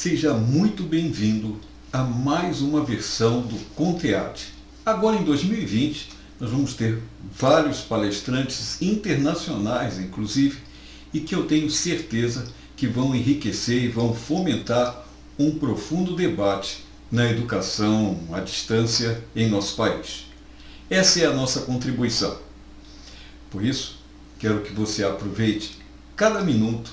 Seja muito bem-vindo a mais uma versão do Contead. Agora em 2020, nós vamos ter vários palestrantes internacionais, inclusive, e que eu tenho certeza que vão enriquecer e vão fomentar um profundo debate na educação à distância em nosso país. Essa é a nossa contribuição. Por isso, quero que você aproveite cada minuto,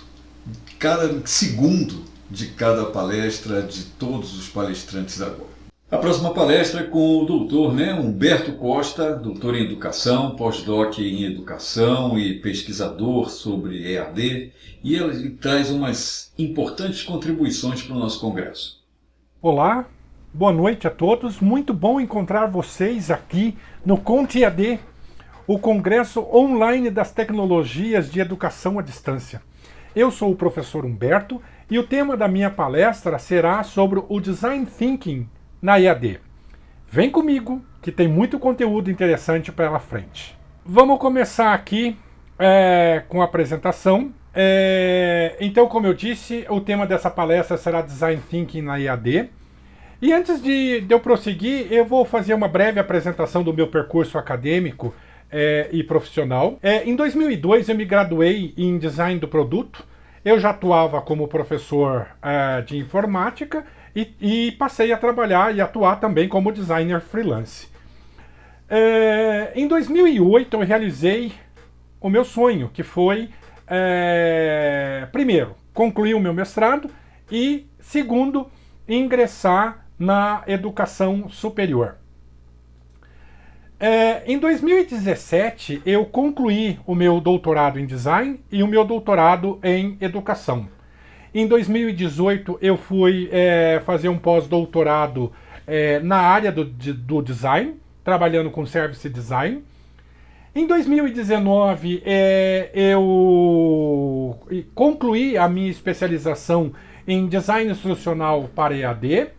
cada segundo de cada palestra de todos os palestrantes agora. A próxima palestra é com o doutor Humberto Costa, doutor em educação, pós-doc em educação e pesquisador sobre EAD, e ele traz umas importantes contribuições para o nosso congresso. Olá, boa noite a todos, muito bom encontrar vocês aqui no Contead, o Congresso Online das Tecnologias de Educação à Distância. Eu sou o professor Humberto e o tema da minha palestra será sobre o Design Thinking na EAD. Vem comigo que tem muito conteúdo interessante pela frente. Vamos começar aqui com a apresentação. Então, como eu disse, o tema dessa palestra será Design Thinking na EAD. E antes de eu prosseguir, eu vou fazer uma breve apresentação do meu percurso acadêmico e profissional. Em 2002 eu me graduei em Design do Produto. Eu já atuava como professor de informática e passei a trabalhar e atuar também como designer freelance. Em 2008 eu realizei o meu sonho, que foi, primeiro, concluir o meu mestrado e, segundo, ingressar na educação superior. Em 2017, eu concluí o meu doutorado em design e o meu doutorado em educação. Em 2018, eu fui fazer um pós-doutorado na área do design, trabalhando com service design. Em 2019, eu concluí a minha especialização em design instrucional para EAD.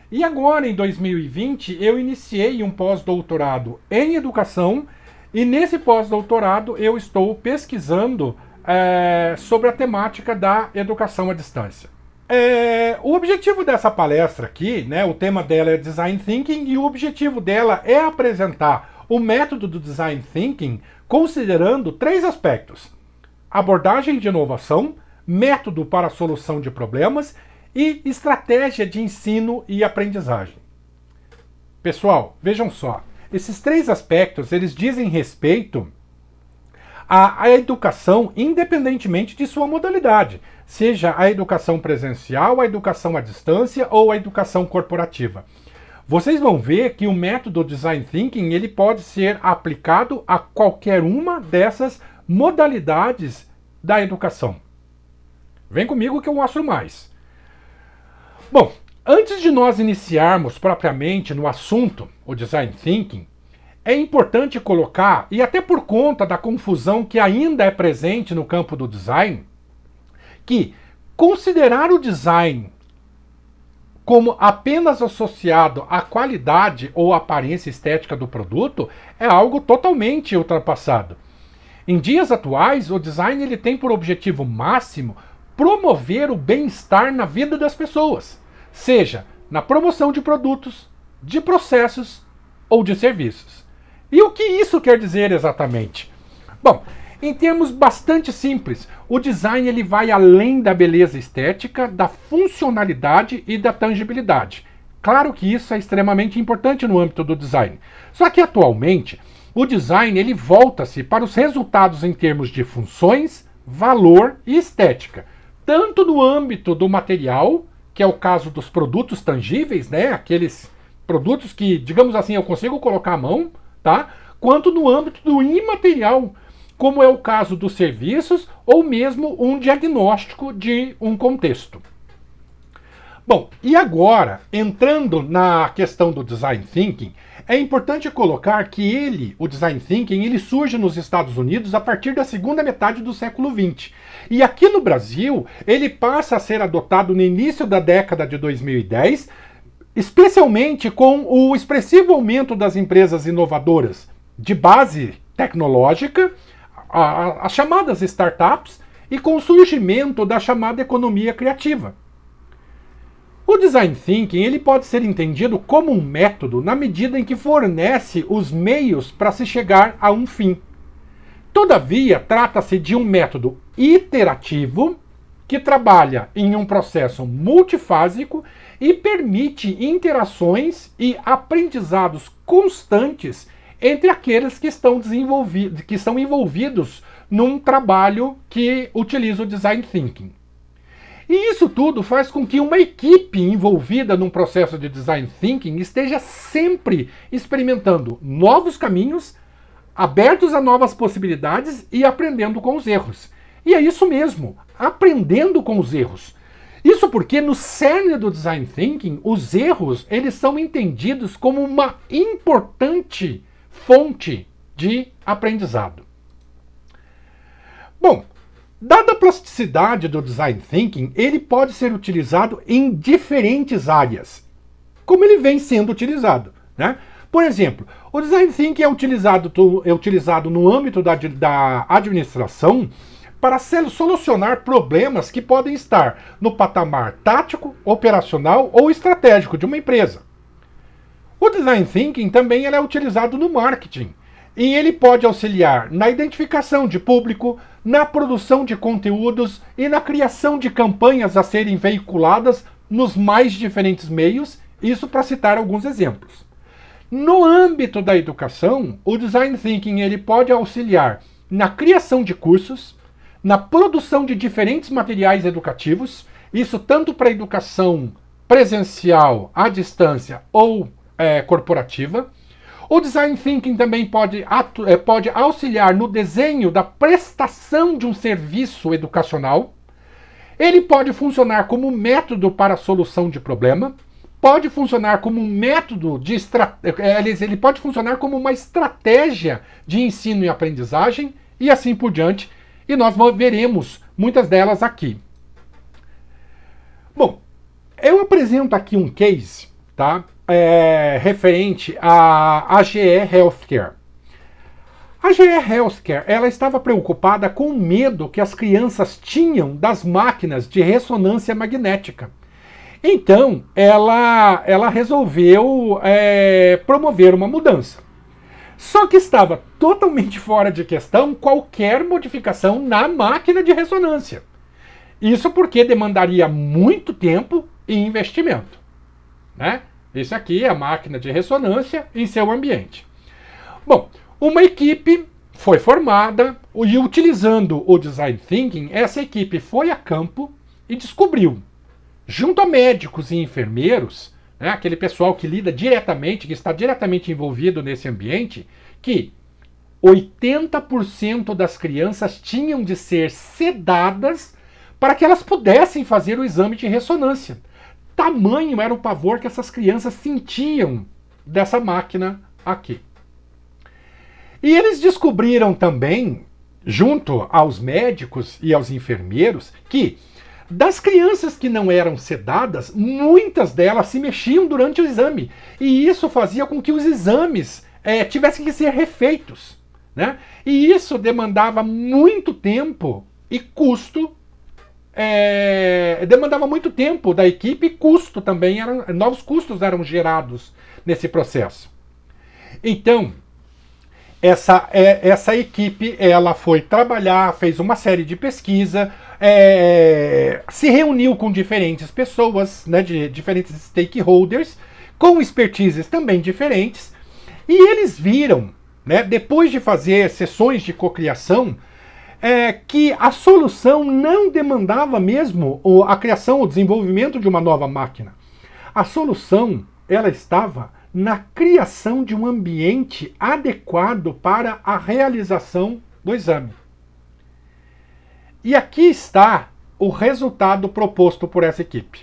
E agora, em 2020, eu iniciei um pós-doutorado em educação e nesse pós-doutorado eu estou pesquisando sobre a temática da educação à distância. O objetivo dessa palestra aqui, o tema dela é Design Thinking e o objetivo dela é apresentar o método do Design Thinking considerando três aspectos: abordagem de inovação, método para a solução de problemas e estratégia de ensino e aprendizagem. Pessoal, vejam só, esses três aspectos eles dizem respeito à educação independentemente de sua modalidade, seja a educação presencial, a educação à distância ou a educação corporativa. Vocês vão ver que o método Design Thinking ele pode ser aplicado a qualquer uma dessas modalidades da educação. Vem comigo que eu mostro mais. Bom, antes de nós iniciarmos propriamente no assunto, o Design Thinking, é importante colocar, e até por conta da confusão que ainda é presente no campo do design, que considerar o design como apenas associado à qualidade ou aparência estética do produto é algo totalmente ultrapassado. Em dias atuais, o design ele tem por objetivo máximo promover o bem-estar na vida das pessoas, seja na promoção de produtos, de processos ou de serviços. E o que isso quer dizer exatamente? Bom, em termos bastante simples, o design ele vai além da beleza estética, da funcionalidade e da tangibilidade. Claro que isso é extremamente importante no âmbito do design. Só que atualmente, o design ele volta-se para os resultados em termos de funções, valor e estética. Tanto no âmbito do material, que é o caso dos produtos tangíveis, aqueles produtos que, digamos assim, eu consigo colocar a mão, tá? Quanto no âmbito do imaterial, como é o caso dos serviços ou mesmo um diagnóstico de um contexto. Bom, e agora, entrando na questão do Design Thinking, é importante colocar que o Design Thinking, ele surge nos Estados Unidos a partir da segunda metade do século XX. E aqui no Brasil, ele passa a ser adotado no início da década de 2010, especialmente com o expressivo aumento das empresas inovadoras de base tecnológica, as chamadas startups, e com o surgimento da chamada economia criativa. O Design Thinking ele pode ser entendido como um método na medida em que fornece os meios para se chegar a um fim. Todavia, trata-se de um método iterativo que trabalha em um processo multifásico e permite interações e aprendizados constantes entre aqueles que estão envolvidos num trabalho que utiliza o Design Thinking. E isso tudo faz com que uma equipe envolvida num processo de Design Thinking esteja sempre experimentando novos caminhos, abertos a novas possibilidades e aprendendo com os erros. E é isso mesmo, aprendendo com os erros. Isso porque no cerne do Design Thinking, os erros eles são entendidos como uma importante fonte de aprendizado. Bom, dada a plasticidade do Design Thinking, ele pode ser utilizado em diferentes áreas, como ele vem sendo utilizado, né? Por exemplo, o Design Thinking é utilizado no âmbito da administração para solucionar problemas que podem estar no patamar tático, operacional ou estratégico de uma empresa. O Design Thinking também é utilizado no marketing, e ele pode auxiliar na identificação de público, na produção de conteúdos e na criação de campanhas a serem veiculadas nos mais diferentes meios, isso para citar alguns exemplos. No âmbito da educação, o Design Thinking ele pode auxiliar na criação de cursos, na produção de diferentes materiais educativos, isso tanto para a educação presencial, à distância ou corporativa. O Design Thinking também pode auxiliar no desenho da prestação de um serviço educacional. Ele pode funcionar como método para a solução de problema, pode funcionar como um método ele pode funcionar como uma estratégia de ensino e aprendizagem e assim por diante, e nós veremos muitas delas aqui. Bom, eu apresento aqui um case, tá? Referente à GE Healthcare. A GE Healthcare ela estava preocupada com o medo que as crianças tinham das máquinas de ressonância magnética. Então, ela resolveu promover uma mudança. Só que estava totalmente fora de questão qualquer modificação na máquina de ressonância. Isso porque demandaria muito tempo e investimento, né? Isso aqui é a máquina de ressonância em seu ambiente. Bom, uma equipe foi formada e utilizando o Design Thinking, essa equipe foi a campo e descobriu, junto a médicos e enfermeiros, né, aquele pessoal que lida diretamente, que está diretamente envolvido nesse ambiente, que 80% das crianças tinham de ser sedadas para que elas pudessem fazer o exame de ressonância. Tamanho era o pavor que essas crianças sentiam dessa máquina aqui. E eles descobriram também, junto aos médicos e aos enfermeiros, que das crianças que não eram sedadas, muitas delas se mexiam durante o exame. E isso fazia com que os exames tivessem que ser refeitos, né? E isso demandava muito tempo e custo. Demandava muito tempo da equipe e custo também, novos custos eram gerados nesse processo. Então, essa equipe ela foi trabalhar, fez uma série de pesquisa, se reuniu com diferentes pessoas, né, de diferentes stakeholders, com expertises também diferentes, e eles viram, né, depois de fazer sessões de cocriação, que a solução não demandava mesmo a criação, o desenvolvimento de uma nova máquina. A solução ela estava na criação de um ambiente adequado para a realização do exame. E aqui está o resultado proposto por essa equipe.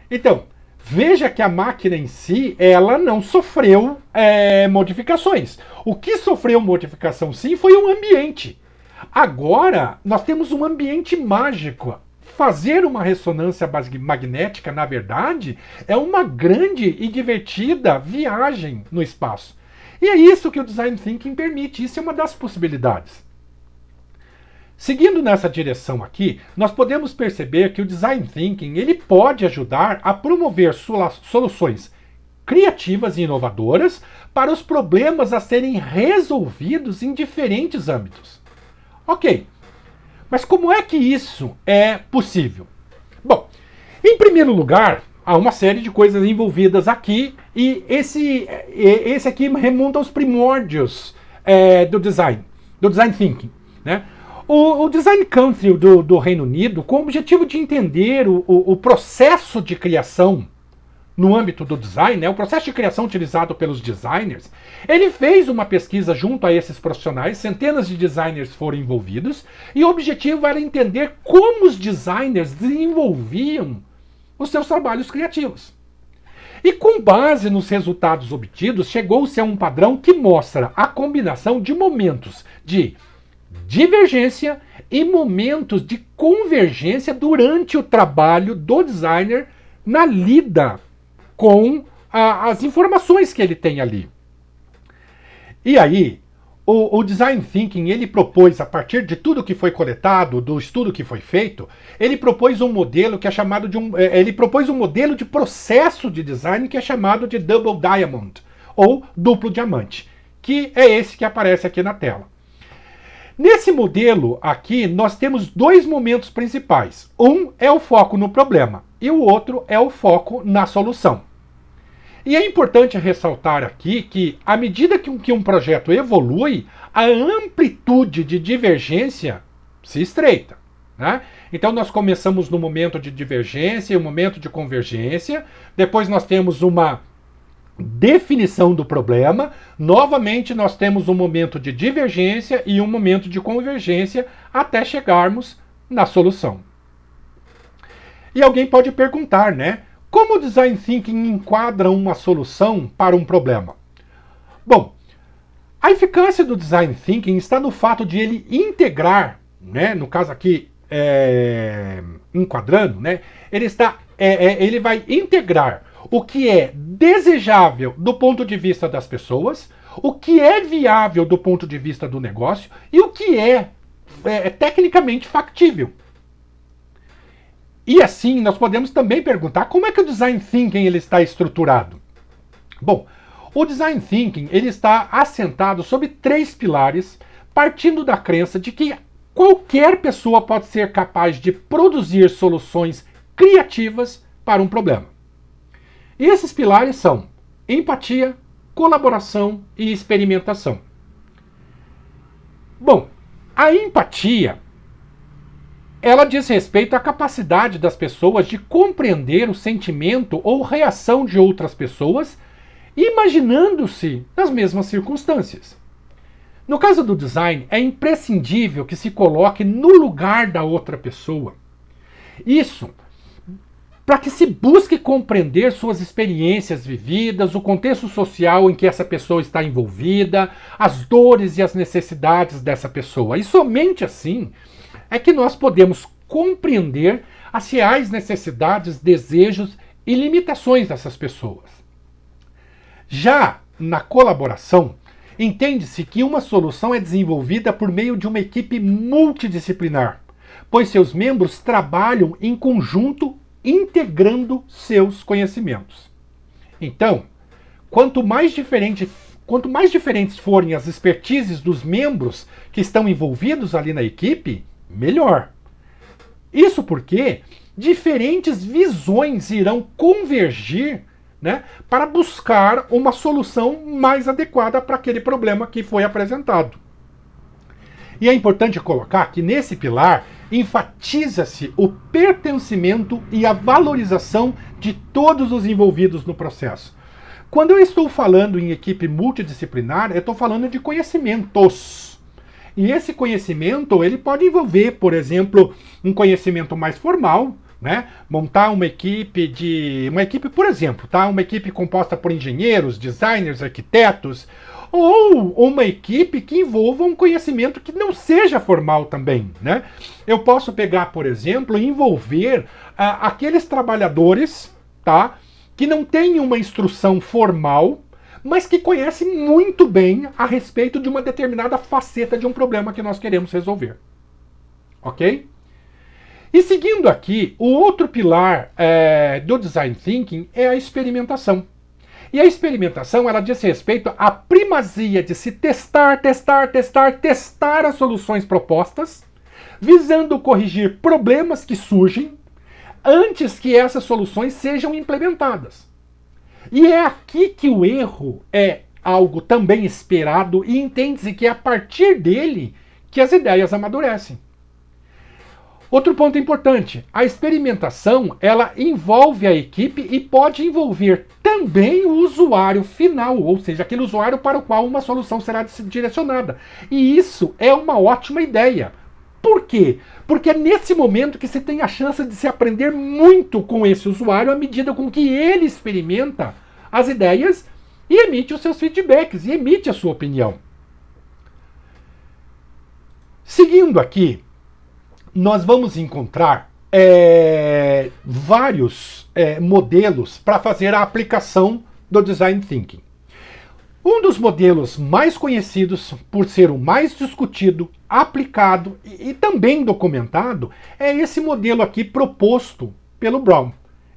Então, veja que a máquina em si, ela não sofreu modificações. O que sofreu modificação sim foi o ambiente. Agora, nós temos um ambiente mágico. Fazer uma ressonância magnética, na verdade, é uma grande e divertida viagem no espaço. E é isso que o Design Thinking permite, isso é uma das possibilidades. Seguindo nessa direção aqui, nós podemos perceber que o Design Thinking ele pode ajudar a promover soluções criativas e inovadoras para os problemas a serem resolvidos em diferentes âmbitos. Ok, mas como é que isso é possível? Bom, em primeiro lugar, há uma série de coisas envolvidas aqui e esse aqui remonta aos primórdios do design thinking, né? O Design Council do Reino Unido, com o objetivo de entender o processo de criação no âmbito do design, né, o processo de criação utilizado pelos designers, ele fez uma pesquisa junto a esses profissionais, centenas de designers foram envolvidos, e o objetivo era entender como os designers desenvolviam os seus trabalhos criativos. E com base nos resultados obtidos, chegou-se a um padrão que mostra a combinação de momentos de divergência e momentos de convergência durante o trabalho do designer na lida com as informações que ele tem ali. E aí, o Design Thinking, ele propôs, a partir de tudo que foi coletado, do estudo que foi feito, ele propôs um modelo que é chamado de ele propôs um modelo de processo de design que é chamado de Double Diamond, ou duplo diamante, que é esse que aparece aqui na tela. Nesse modelo aqui, nós temos dois momentos principais. Um é o foco no problema e o outro é o foco na solução. E é importante ressaltar aqui que, à medida que um projeto evolui, a amplitude de divergência se estreita, né? Então nós começamos no momento de divergência e o momento de convergência, depois nós temos uma definição do problema, novamente nós temos um momento de divergência e um momento de convergência até chegarmos na solução. E alguém pode perguntar, né? Como o Design Thinking enquadra uma solução para um problema? Bom, a eficácia do Design Thinking está no fato de ele integrar, né? No caso aqui, enquadrando, né? Ele vai integrar o que é desejável do ponto de vista das pessoas, o que é viável do ponto de vista do negócio e o que é tecnicamente factível. E assim, nós podemos também perguntar como é que o Design Thinking ele está estruturado. Bom, o Design Thinking ele está assentado sobre 3 pilares, partindo da crença de que qualquer pessoa pode ser capaz de produzir soluções criativas para um problema. E esses pilares são empatia, colaboração e experimentação. Bom, a empatia, ela diz respeito à capacidade das pessoas de compreender o sentimento ou reação de outras pessoas, imaginando-se nas mesmas circunstâncias. No caso do design, é imprescindível que se coloque no lugar da outra pessoa. Isso para que se busque compreender suas experiências vividas, o contexto social em que essa pessoa está envolvida, as dores e as necessidades dessa pessoa. E somente assim é que nós podemos compreender as reais necessidades, desejos e limitações dessas pessoas. Já na colaboração, entende-se que uma solução é desenvolvida por meio de uma equipe multidisciplinar, pois seus membros trabalham em conjunto integrando seus conhecimentos. Então, quanto mais diferentes forem as expertises dos membros que estão envolvidos ali na equipe, melhor. Isso porque diferentes visões irão convergir, né, para buscar uma solução mais adequada para aquele problema que foi apresentado. E é importante colocar que nesse pilar enfatiza-se o pertencimento e a valorização de todos os envolvidos no processo. Quando eu estou falando em equipe multidisciplinar, eu estou falando de conhecimentos. E esse conhecimento ele pode envolver, por exemplo, um conhecimento mais formal, né? Montar uma equipe, por exemplo, tá? Uma equipe composta por engenheiros, designers, arquitetos, ou uma equipe que envolva um conhecimento que não seja formal também, né? Eu posso pegar, por exemplo, e envolver aqueles trabalhadores, tá, que não têm uma instrução formal, mas que conhecem muito bem a respeito de uma determinada faceta de um problema que nós queremos resolver. ok? E seguindo aqui, o outro pilar do Design Thinking é a experimentação. E a experimentação, ela diz respeito à primazia de se testar as soluções propostas, visando corrigir problemas que surgem antes que essas soluções sejam implementadas. E é aqui que o erro é algo também esperado e entende-se que é a partir dele que as ideias amadurecem. Outro ponto importante, a experimentação, ela envolve a equipe e pode envolver também o usuário final, ou seja, aquele usuário para o qual uma solução será direcionada. E isso é uma ótima ideia. Por quê? Porque é nesse momento que você tem a chance de se aprender muito com esse usuário à medida com que ele experimenta as ideias e emite os seus feedbacks, e emite a sua opinião. Seguindo aqui, nós vamos encontrar vários modelos para fazer a aplicação do Design Thinking. Um dos modelos mais conhecidos, por ser o mais discutido, aplicado e também documentado, é esse modelo aqui proposto pelo Brown.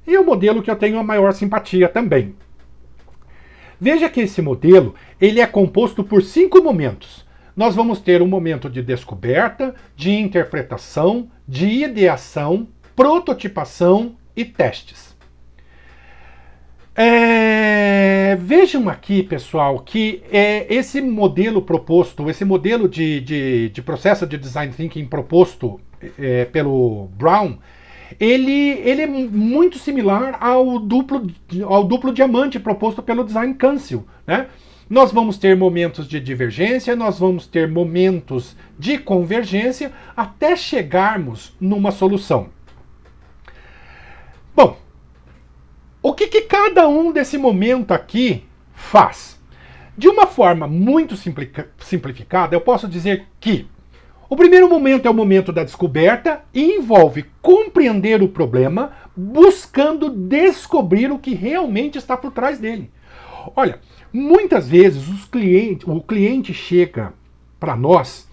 E é o modelo que eu tenho a maior simpatia também. Veja que esse modelo ele é composto por 5 momentos. Nós vamos ter um momento de descoberta, de interpretação, de ideação, prototipação e testes. Vejam aqui, pessoal, que esse modelo proposto, esse modelo de processo de Design Thinking proposto pelo Brown, ele é muito similar ao duplo diamante proposto pelo Design Council, né? Nós vamos ter momentos de divergência, nós vamos ter momentos de convergência, até chegarmos numa solução. Bom, o que cada um desse momento aqui faz? De uma forma muito simplificada, eu posso dizer que o primeiro momento é o momento da descoberta e envolve compreender o problema, buscando descobrir o que realmente está por trás dele. Olha, muitas vezes o cliente chega para nós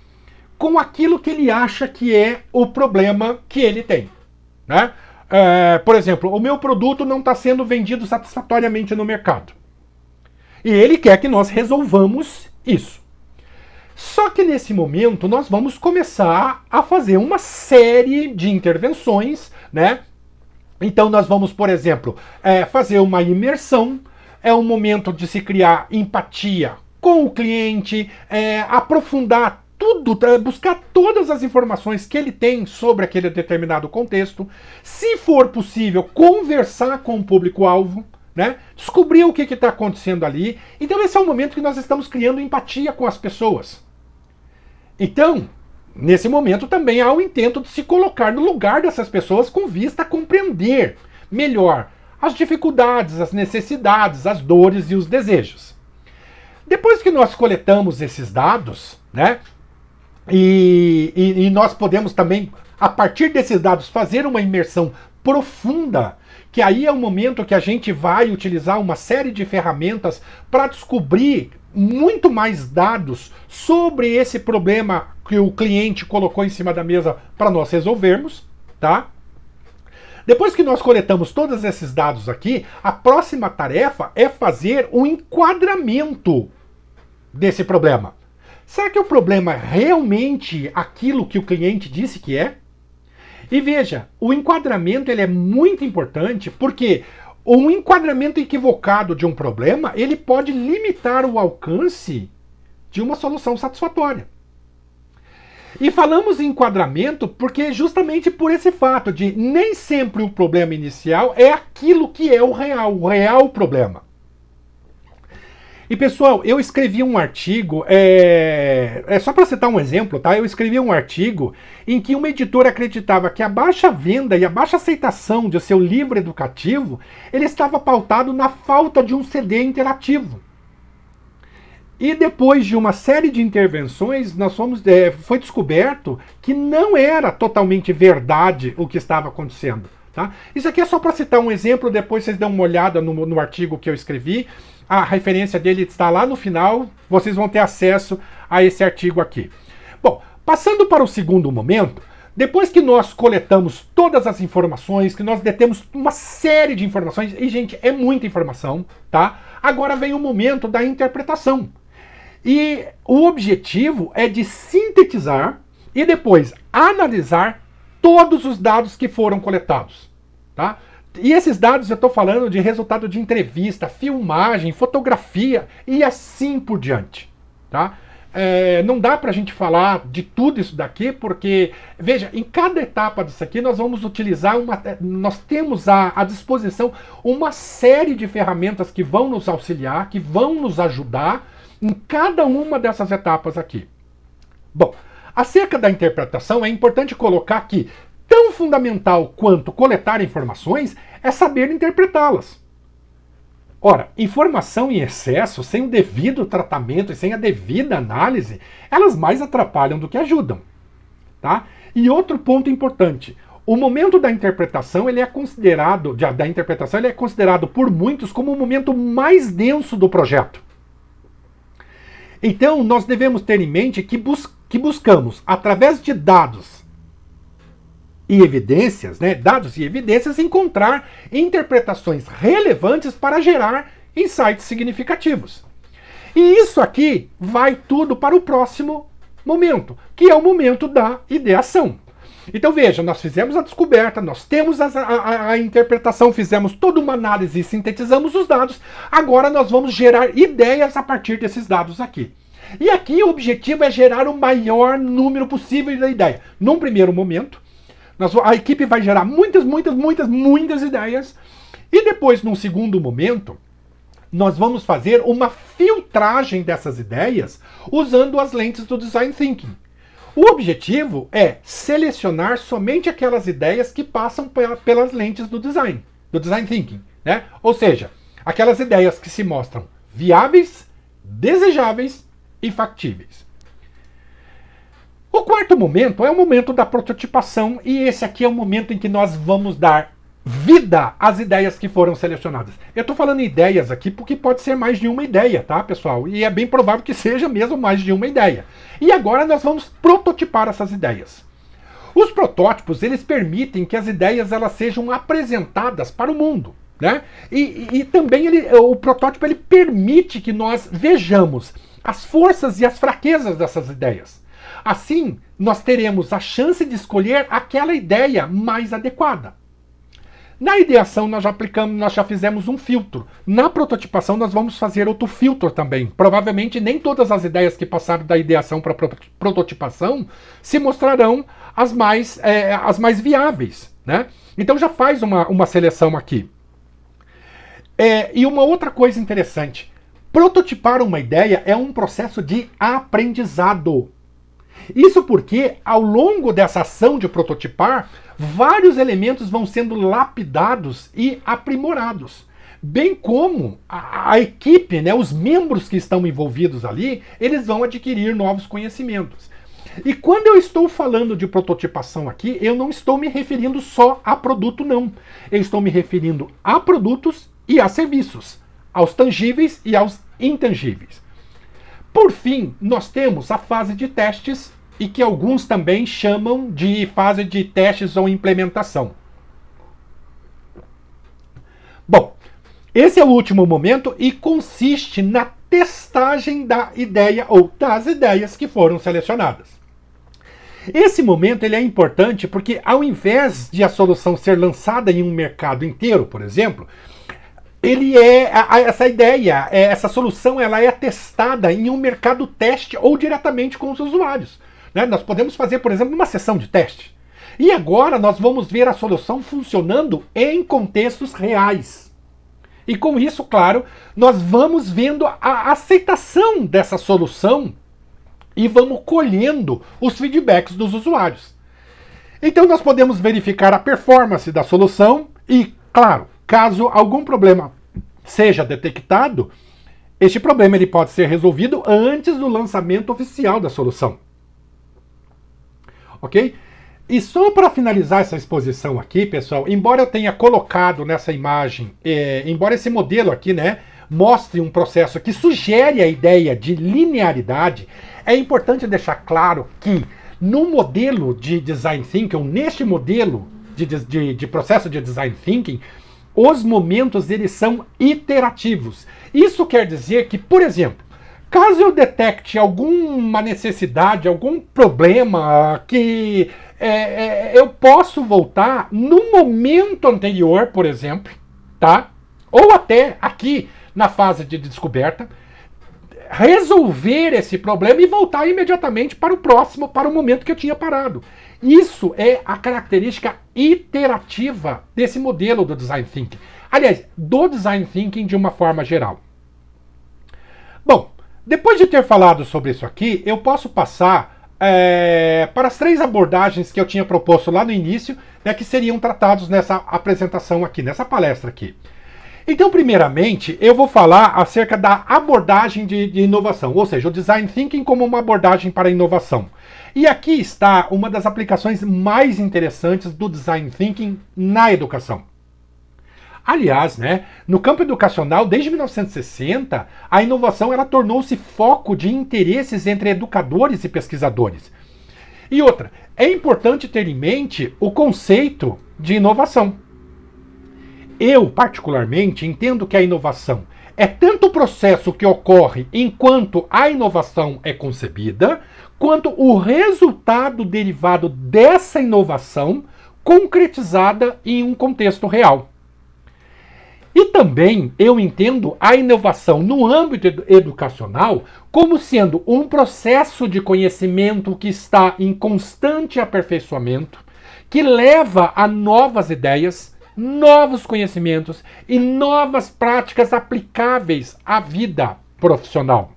com aquilo que ele acha que é o problema que ele tem, né? Por exemplo, o meu produto não está sendo vendido satisfatoriamente no mercado. E ele quer que nós resolvamos isso. Só que nesse momento nós vamos começar a fazer uma série de intervenções, né? Então nós vamos, por exemplo, fazer uma imersão. É um momento de se criar empatia com o cliente, aprofundar tudo, buscar todas as informações que ele tem sobre aquele determinado contexto. Se for possível, conversar com o público-alvo, né? Descobrir o que está acontecendo ali. Então esse é o momento que nós estamos criando empatia com as pessoas. Então, nesse momento também há o intento de se colocar no lugar dessas pessoas com vista a compreender melhor as dificuldades, as necessidades, as dores e os desejos. Depois que nós coletamos esses dados, né, e nós podemos também, a partir desses dados, fazer uma imersão profunda, que aí é o momento que a gente vai utilizar uma série de ferramentas para descobrir muito mais dados sobre esse problema que o cliente colocou em cima da mesa para nós resolvermos, tá? Depois que nós coletamos todos esses dados aqui, a próxima tarefa é fazer um enquadramento desse problema. Será que o problema é realmente aquilo que o cliente disse que é? E veja, o enquadramento ele é muito importante porque um enquadramento equivocado de um problema, ele pode limitar o alcance de uma solução satisfatória. E falamos em enquadramento porque justamente por esse fato de nem sempre o problema inicial é aquilo que é o real problema. E pessoal, eu escrevi um artigo, só para citar um exemplo, tá? Eu escrevi um artigo em que uma editora acreditava que a baixa venda e a baixa aceitação de seu livro educativo, ele estava pautado na falta de um CD interativo. E depois de uma série de intervenções, foi descoberto que não era totalmente verdade o que estava acontecendo. Tá? Isso aqui é só para citar um exemplo, depois vocês dão uma olhada no artigo que eu escrevi. A referência dele está lá no final, vocês vão ter acesso a esse artigo aqui. Bom, passando para o segundo momento, Depois que nós coletamos todas as informações, que nós detemos uma série de informações, e gente, é muita informação, tá? Agora vem o momento da interpretação. E o objetivo é de sintetizar e depois analisar todos os dados que foram coletados, tá? E esses dados eu estou falando de resultado de entrevista, filmagem, fotografia e assim por diante, tá? Não dá para a gente falar de tudo isso daqui, porque, veja, em cada etapa disso aqui nós vamos utilizar nós temos à disposição uma série de ferramentas que vão nos auxiliar, que vão nos ajudar em cada uma dessas etapas aqui. Bom, acerca da interpretação, é importante colocar que tão fundamental quanto coletar informações é saber interpretá-las. Ora, informação em excesso, sem o devido tratamento e sem a devida análise, elas mais atrapalham do que ajudam, tá? E outro ponto importante, o momento da interpretação, ele é considerado por muitos como o momento mais denso do projeto. Então, nós devemos ter em mente que buscamos, através de dados e evidências, encontrar interpretações relevantes para gerar insights significativos. E isso aqui vai tudo para o próximo momento, que é o momento da ideação. Então veja, nós fizemos a descoberta, nós temos a interpretação, fizemos toda uma análise e sintetizamos os dados, agora nós vamos gerar ideias a partir desses dados aqui. E aqui o objetivo é gerar o maior número possível de ideias. Num primeiro momento, a equipe vai gerar muitas ideias, e depois, num segundo momento, nós vamos fazer uma filtragem dessas ideias usando as lentes do Design Thinking. O objetivo é selecionar somente aquelas ideias que passam pelas lentes do Design Thinking, né? Ou seja, aquelas ideias que se mostram viáveis, desejáveis e factíveis. O quarto momento é o momento da prototipação, e esse aqui é o momento em que nós vamos dar vida às ideias que foram selecionadas. Eu estou falando em ideias aqui porque pode ser mais de uma ideia, tá, pessoal? E é bem provável que seja mesmo mais de uma ideia. E agora nós vamos prototipar essas ideias. Os protótipos, eles permitem que as ideias elas sejam apresentadas para o mundo, né? E também o protótipo ele permite que nós vejamos as forças e as fraquezas dessas ideias. Assim, nós teremos a chance de escolher aquela ideia mais adequada. Na ideação, nós já fizemos um filtro. Na prototipação, nós vamos fazer outro filtro também. Provavelmente, nem todas as ideias que passaram da ideação para a prototipação se mostrarão as mais viáveis, né? Então, já faz uma seleção aqui. E uma outra coisa interessante. Prototipar uma ideia é um processo de aprendizado. Isso porque, ao longo dessa ação de prototipar, vários elementos vão sendo lapidados e aprimorados. Bem como a equipe, né, os membros que estão envolvidos ali, eles vão adquirir novos conhecimentos. E quando eu estou falando de prototipação aqui, eu não estou me referindo só a produto, não. Eu estou me referindo a produtos e a serviços, aos tangíveis e aos intangíveis. Por fim, nós temos a fase de testes, e que alguns também chamam de fase de testes ou implementação. Bom, esse é o último momento e consiste na testagem da ideia ou das ideias que foram selecionadas. Esse momento ele é importante porque, ao invés de a solução ser lançada em um mercado inteiro, por exemplo, essa solução ela é testada em um mercado teste ou diretamente com os usuários. Né? Nós podemos fazer, por exemplo, uma sessão de teste. E agora nós vamos ver a solução funcionando em contextos reais. E com isso, claro, nós vamos vendo a aceitação dessa solução e vamos colhendo os feedbacks dos usuários. Então nós podemos verificar a performance da solução e, claro, caso algum problema seja detectado, este problema ele pode ser resolvido antes do lançamento oficial da solução. Ok? E só para finalizar essa exposição aqui, pessoal, embora eu tenha colocado nessa imagem, embora esse modelo aqui, né, mostre um processo que sugere a ideia de linearidade, é importante deixar claro que no modelo de Design Thinking, ou neste modelo de processo de Design Thinking, os momentos eles são iterativos. Isso quer dizer que, por exemplo, caso eu detecte alguma necessidade, algum problema que eu posso voltar no momento anterior, por exemplo, tá? Ou até aqui na fase de descoberta, resolver esse problema e voltar imediatamente para o próximo, para o momento que eu tinha parado. Isso é a característica iterativa desse modelo do Design Thinking. Aliás, do Design Thinking de uma forma geral. Bom, depois de ter falado sobre isso aqui, eu posso passar para as 3 abordagens que eu tinha proposto lá no início, né, que seriam tratados nessa apresentação aqui, nessa palestra aqui. Então, primeiramente, eu vou falar acerca da abordagem de inovação, ou seja, o Design Thinking como uma abordagem para a inovação. E aqui está uma das aplicações mais interessantes do Design Thinking na educação. Aliás, né, no campo educacional, desde 1960, a inovação ela tornou-se foco de interesses entre educadores e pesquisadores. E outra, é importante ter em mente o conceito de inovação. Eu, particularmente, entendo que a inovação é tanto o processo que ocorre enquanto a inovação é concebida, quanto o resultado derivado dessa inovação concretizada em um contexto real. E também eu entendo a inovação no âmbito educacional como sendo um processo de conhecimento que está em constante aperfeiçoamento, que leva a novas ideias, novos conhecimentos e novas práticas aplicáveis à vida profissional.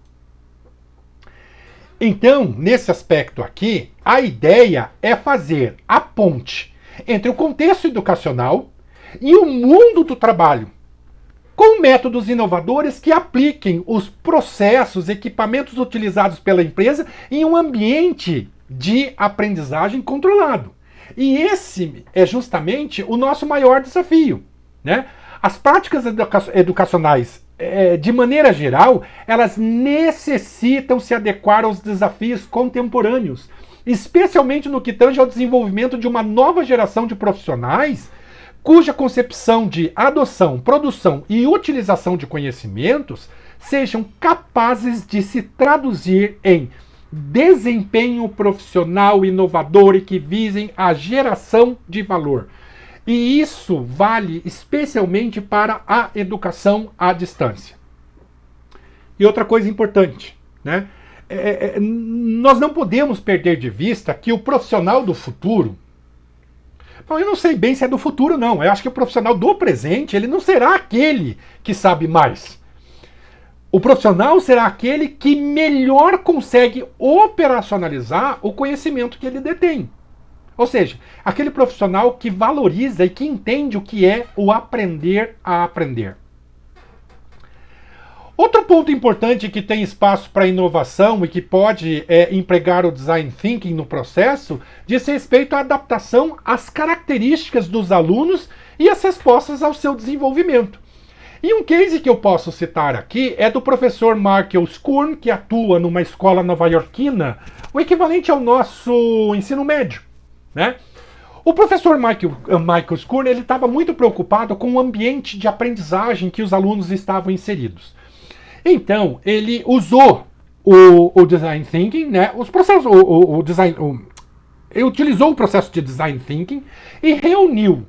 Então, nesse aspecto aqui, a ideia é fazer a ponte entre o contexto educacional e o mundo do trabalho, com métodos inovadores que apliquem os processos, equipamentos utilizados pela empresa em um ambiente de aprendizagem controlado. E esse é justamente o nosso maior desafio, né? As práticas educacionais, de maneira geral, elas necessitam se adequar aos desafios contemporâneos, especialmente no que tange ao desenvolvimento de uma nova geração de profissionais cuja concepção de adoção, produção e utilização de conhecimentos sejam capazes de se traduzir em desempenho profissional inovador e que visem a geração de valor. E isso vale especialmente para a educação à distância. E outra coisa importante, né? Nós não podemos perder de vista que o profissional do futuro, bom, eu não sei bem se é do futuro não, eu acho que o profissional do presente, ele não será aquele que sabe mais. O profissional será aquele que melhor consegue operacionalizar o conhecimento que ele detém. Ou seja, aquele profissional que valoriza e que entende o que é o aprender a aprender. Outro ponto importante que tem espaço para inovação e que pode empregar o Design Thinking no processo diz respeito à adaptação às características dos alunos e às respostas ao seu desenvolvimento. E um case que eu posso citar aqui é do professor Michael Schurn, que atua numa escola nova-iorquina, o equivalente ao nosso ensino médio, né? O professor Michael Schurn estava muito preocupado com o ambiente de aprendizagem que os alunos estavam inseridos. Então, ele usou o Design Thinking, né? Ele utilizou o processo de Design Thinking e reuniu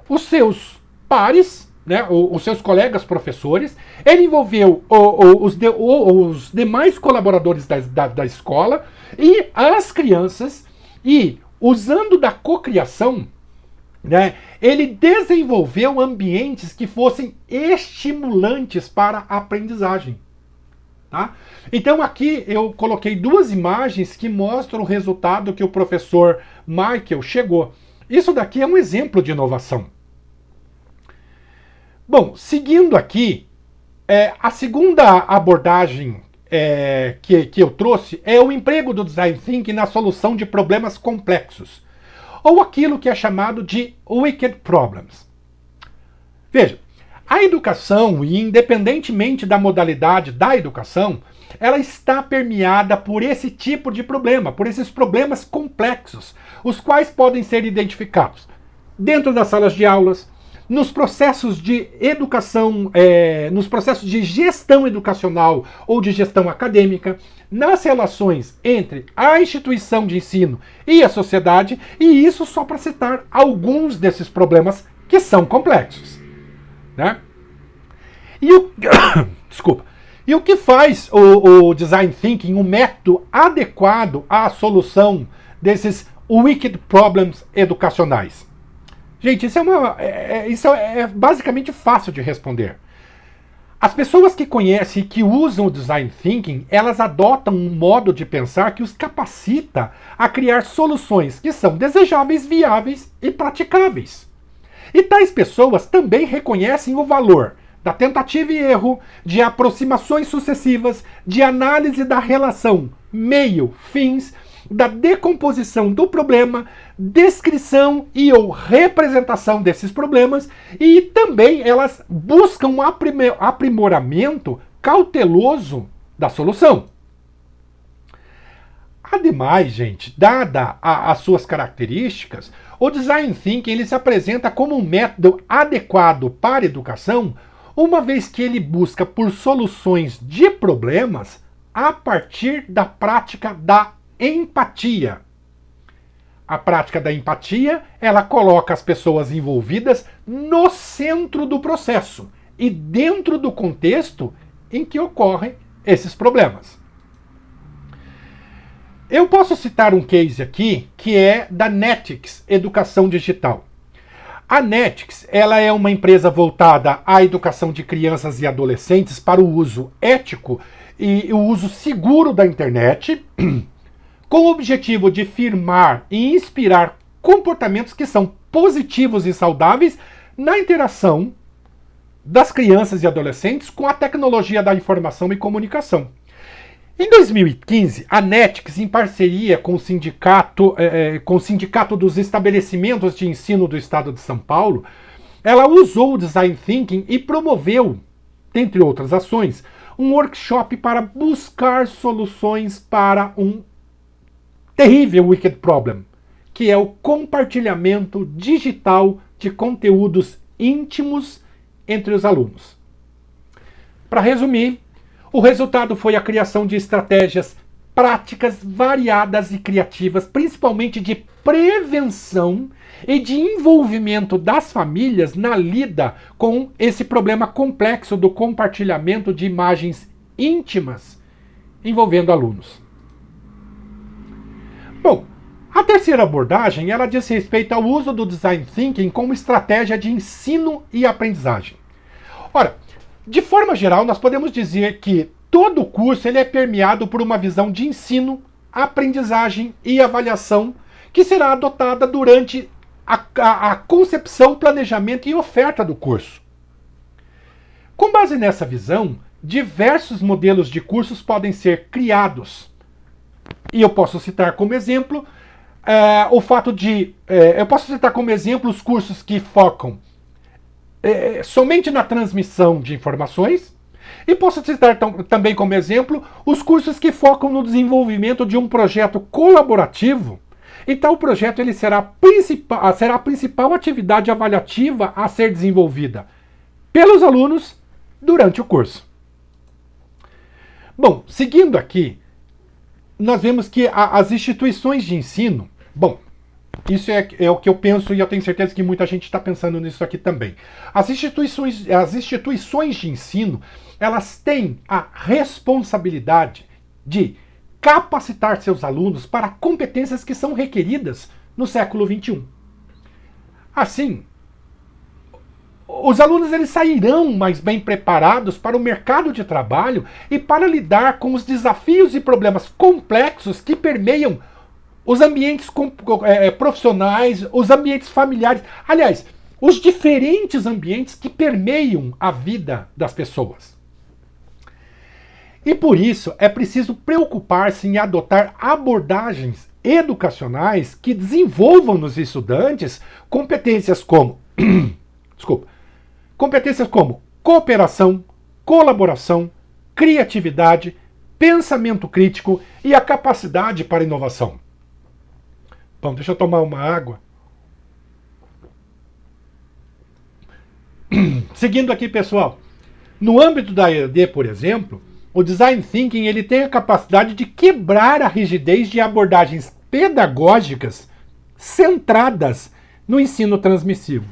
os seus pares, né, os seus colegas professores. Ele envolveu os demais colaboradores da escola e as crianças e, usando da cocriação, né, ele desenvolveu ambientes que fossem estimulantes para a aprendizagem. Tá? Então aqui eu coloquei 2 imagens que mostram o resultado que o professor Michael chegou. Isso daqui é um exemplo de inovação. Bom, seguindo aqui, a segunda abordagem que eu trouxe é o emprego do Design Thinking na solução de problemas complexos, ou aquilo que é chamado de wicked problems. Veja, a educação, e independentemente da modalidade da educação, ela está permeada por esse tipo de problema, por esses problemas complexos, os quais podem ser identificados dentro das salas de aulas, nos processos de educação, nos processos de gestão educacional ou de gestão acadêmica, nas relações entre a instituição de ensino e a sociedade, e isso só para citar alguns desses problemas que são complexos, né? Desculpa. E o que faz o Design Thinking um método adequado à solução desses wicked problems educacionais? Gente, isso é basicamente fácil de responder. As pessoas que conhecem e que usam o Design Thinking, elas adotam um modo de pensar que os capacita a criar soluções que são desejáveis, viáveis e praticáveis. E tais pessoas também reconhecem o valor da tentativa e erro, de aproximações sucessivas, de análise da relação meio-fins, da decomposição do problema, descrição e ou representação desses problemas, e também elas buscam um aprimoramento cauteloso da solução. Ademais, gente, dada as suas características, o Design Thinking ele se apresenta como um método adequado para a educação, uma vez que ele busca por soluções de problemas a partir da prática da empatia. A prática da empatia, ela coloca as pessoas envolvidas no centro do processo e dentro do contexto em que ocorrem esses problemas. Eu posso citar um case aqui que é da Netix Educação Digital. A Netix, ela é uma empresa voltada à educação de crianças e adolescentes para o uso ético e o uso seguro da internet, com o objetivo de firmar e inspirar comportamentos que são positivos e saudáveis na interação das crianças e adolescentes com a tecnologia da informação e comunicação. Em 2015, a Netix, em parceria com o Sindicato dos Estabelecimentos de Ensino do Estado de São Paulo, ela usou o Design Thinking e promoveu, dentre outras ações, um workshop para buscar soluções para um terrível wicked problem, que é o compartilhamento digital de conteúdos íntimos entre os alunos. Para resumir, o resultado foi a criação de estratégias práticas, variadas e criativas, principalmente de prevenção e de envolvimento das famílias na lida com esse problema complexo do compartilhamento de imagens íntimas envolvendo alunos. Bom, a terceira abordagem, ela diz respeito ao uso do Design Thinking como estratégia de ensino e aprendizagem. Ora, de forma geral, nós podemos dizer que todo o curso ele é permeado por uma visão de ensino, aprendizagem e avaliação que será adotada durante a concepção, planejamento e oferta do curso. Com base nessa visão, diversos modelos de cursos podem ser criados. E eu posso citar como exemplo os cursos que focam somente na transmissão de informações, e posso citar também como exemplo os cursos que focam no desenvolvimento de um projeto colaborativo. E tal projeto ele será a principal atividade avaliativa a ser desenvolvida pelos alunos durante o curso. Bom, seguindo aqui, nós vemos que as instituições de ensino, bom, isso é o que eu penso e eu tenho certeza que muita gente está pensando nisso aqui também. As instituições de ensino, elas têm a responsabilidade de capacitar seus alunos para competências que são requeridas no século XXI. Assim, os alunos eles sairão mais bem preparados para o mercado de trabalho e para lidar com os desafios e problemas complexos que permeiam os ambientes profissionais, os ambientes familiares, aliás, os diferentes ambientes que permeiam a vida das pessoas. E por isso é preciso preocupar-se em adotar abordagens educacionais que desenvolvam nos estudantes competências como competências como cooperação, colaboração, criatividade, pensamento crítico e a capacidade para inovação. Bom, deixa eu tomar uma água. Seguindo aqui, pessoal. No âmbito da EAD, por exemplo, o Design Thinking ele tem a capacidade de quebrar a rigidez de abordagens pedagógicas centradas no ensino transmissivo.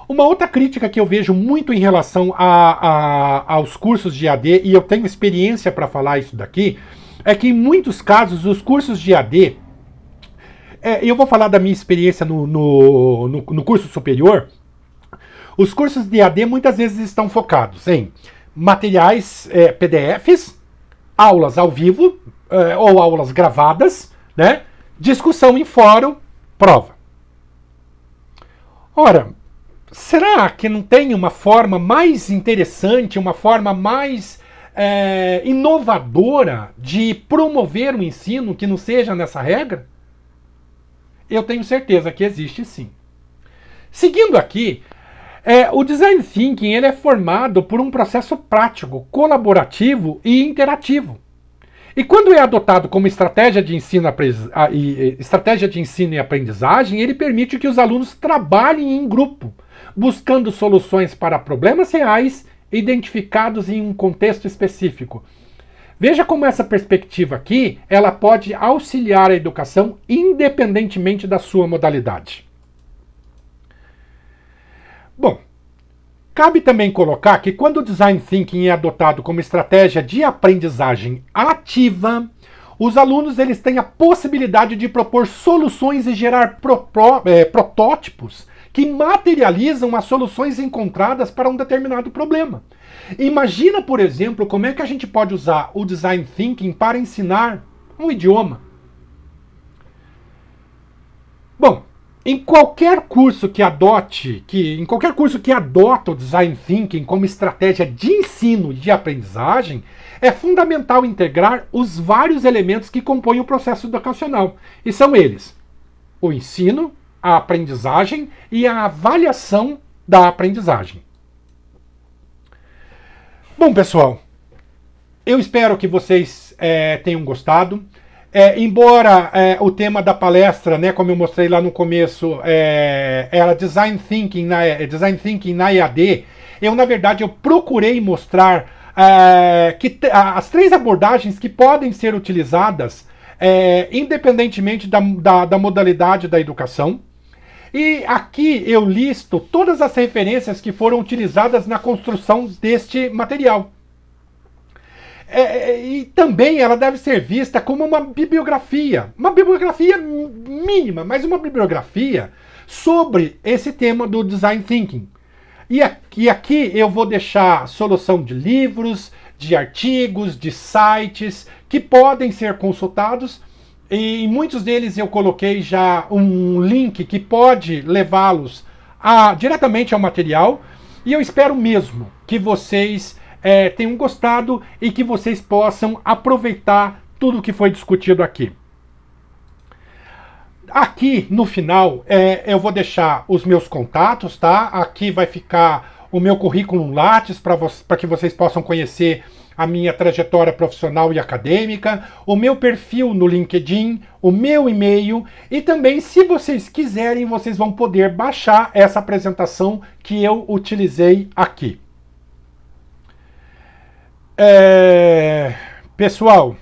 Uma outra crítica que eu vejo muito em relação aos cursos de EAD, e eu tenho experiência para falar isso daqui, é que em muitos casos os cursos de EAD, eu vou falar da minha experiência no curso superior. Os cursos de EAD muitas vezes estão focados em materiais PDFs, aulas ao vivo ou aulas gravadas, né? Discussão em fórum, prova. Ora, será que não tem uma forma mais interessante, uma forma mais inovadora de promover o ensino que não seja nessa regra? Eu tenho certeza que existe sim. Seguindo aqui, o Design Thinking ele é formado por um processo prático, colaborativo e interativo. E quando é adotado como estratégia de ensino e aprendizagem, ele permite que os alunos trabalhem em grupo, buscando soluções para problemas reais identificados em um contexto específico. Veja como essa perspectiva aqui, ela pode auxiliar a educação independentemente da sua modalidade. Bom, cabe também colocar que quando o Design Thinking é adotado como estratégia de aprendizagem ativa, os alunos eles têm a possibilidade de propor soluções e gerar protótipos que materializam as soluções encontradas para um determinado problema. Imagina, por exemplo, como é que a gente pode usar o Design Thinking para ensinar um idioma. Bom, em qualquer curso que adota o Design Thinking como estratégia de ensino e de aprendizagem, é fundamental integrar os vários elementos que compõem o processo educacional. E são eles: o ensino, a aprendizagem e a avaliação da aprendizagem. Bom, pessoal, eu espero que vocês tenham gostado. Embora o tema da palestra, né, como eu mostrei lá no começo, era Design Thinking na EAD, na verdade, eu procurei mostrar as três abordagens que podem ser utilizadas independentemente da modalidade da educação. E aqui eu listo todas as referências que foram utilizadas na construção deste material. E também ela deve ser vista como uma bibliografia mínima, mas uma bibliografia sobre esse tema do Design Thinking. E aqui eu vou deixar solução de livros, de artigos, de sites que podem ser consultados. E em muitos deles eu coloquei já um link que pode levá-los diretamente ao material. E eu espero mesmo que vocês tenham gostado e que vocês possam aproveitar tudo que foi discutido aqui. Aqui no final eu vou deixar os meus contatos, tá? Aqui vai ficar o meu currículo Lattes para que vocês possam conhecer a minha trajetória profissional e acadêmica, o meu perfil no LinkedIn, o meu e-mail e também, se vocês quiserem, vocês vão poder baixar essa apresentação que eu utilizei aqui. Pessoal,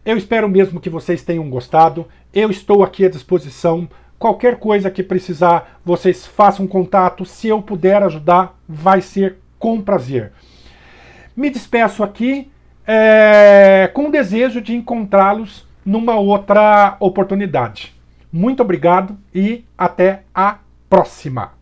eu espero mesmo que vocês tenham gostado. Eu estou aqui à disposição. Qualquer coisa que precisar, vocês façam contato. Se eu puder ajudar, vai ser com prazer. Me despeço aqui com o desejo de encontrá-los numa outra oportunidade. Muito obrigado e até a próxima.